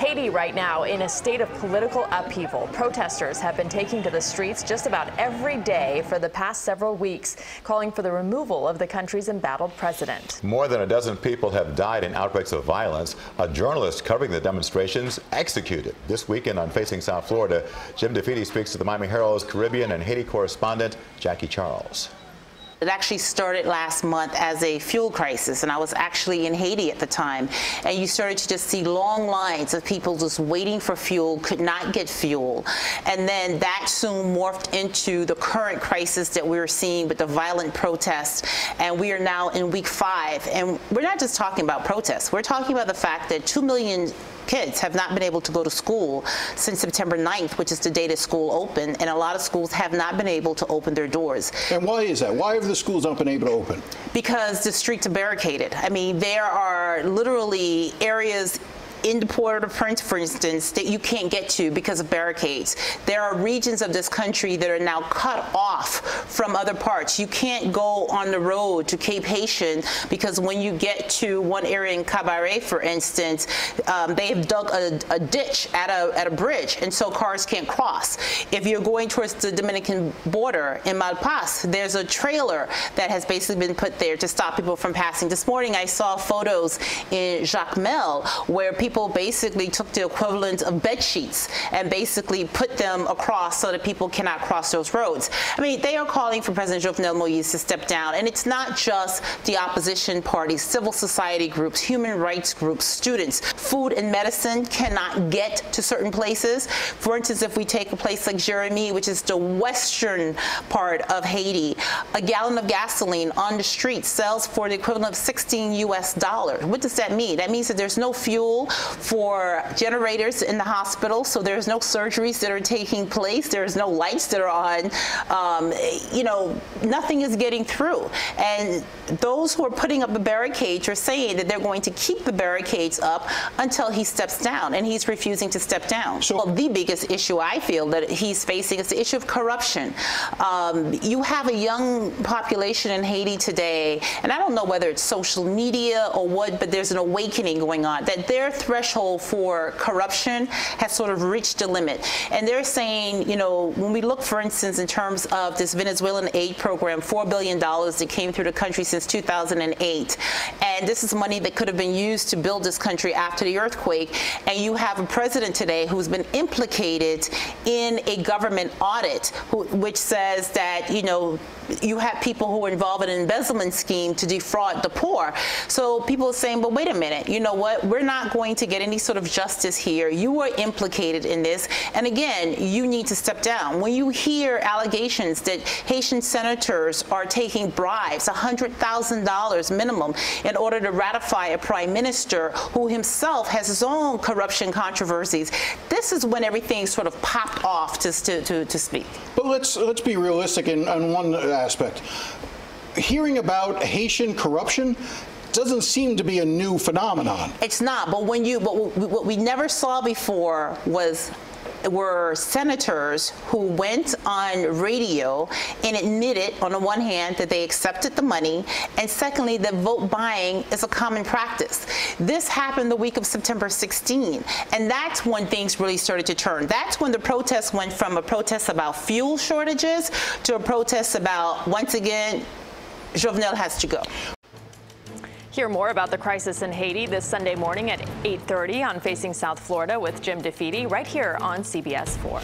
Haiti right now in a state of political upheaval. Protesters have been taking to the streets just about every day for the past several weeks, calling for the removal of the country's embattled president. More than a dozen people have died in outbreaks of violence. A journalist covering the demonstrations executed. This weekend on Facing South Florida, Jim DeFede speaks to the Miami Herald's Caribbean and Haiti correspondent, Jacquie Charles. It actually started last month as a fuel crisis, and I was actually in Haiti at the time, and you started to just see long lines of people just waiting for fuel, could not get fuel, and then that soon morphed into the current crisis that we're seeing with the violent protests, and we are now in week 5, and we're not just talking about protests, we're talking about the fact that 2 million kids have not been able to go to school since September 9th, which is the day that school opened, and a lot of schools have not been able to open their doors. And why is that? Why have the schools not been able to open? Because the streets are barricaded. I mean, there are literally areas in the Port-au-Prince, for instance, that you can't get to because of barricades. There are regions of this country that are now cut off from other parts. You can't go on the road to Cape Haitian because when you get to one area in Cabaret, for instance, they have dug a ditch at a bridge, and so cars can't cross. If you're going towards the Dominican border in Malpas, there's a trailer that has basically been put there to stop people from passing. This morning I saw photos in Jacquie where people basically took the equivalent of bed sheets and basically put them across so that people cannot cross those roads. I mean, they are calling for President Jovenel Moïse to step down, and it's not just the opposition parties, civil society groups, human rights groups, students. Food and medicine cannot get to certain places. For instance, if we take a place like Jérémie, which is the western part of Haiti, a gallon of gasoline on the street sells for the equivalent of $16 US. What does that mean? That means that there's no fuel for generators in the hospital, so there's no surgeries that are taking place, there's no lights that are on, you know, nothing is getting through. And those who are putting up the barricades are saying that they're going to keep the barricades up until he steps down, and he's refusing to step down. So well, the biggest issue I feel that he's facing is the issue of corruption. You have a young population in Haiti today, and I don't know whether it's social media or what, but there's an awakening going on, that their threshold for corruption has sort of reached a limit. And they're saying, you know, when we look, for instance, in terms of this Venezuelan aid program, $4 billion that came through the country since 2008, and this is money that could have been used to build this country after the earthquake, and you have a president today who's been implicated in a government audit which says that, you know, you have people who are involved in an embezzlement scheme to defraud the poor. So people are saying, but wait a minute, you know what, we're not going to get any sort of justice here. You were implicated in this, and again, you need to step down. When you hear allegations that Haitian senators are taking bribes, $100,000 minimum, in order to ratify a prime minister who himself has his own corruption controversies, this is when everything sort of popped off, to speak. But let's be realistic on one aspect. Hearing about Haitian corruption doesn't seem to be a new phenomenon. It's not, but what we never saw before were senators who went on radio and admitted, on the one hand, that they accepted the money, and secondly, that vote buying is a common practice. This happened the week of September 16, and that's when things really started to turn. That's when the protests went from a protest about fuel shortages to a protest about, once again, Jovenel has to go. Hear more about the crisis in Haiti this Sunday morning at 8:30 on Facing South Florida with Jim DeFede right here on CBS 4.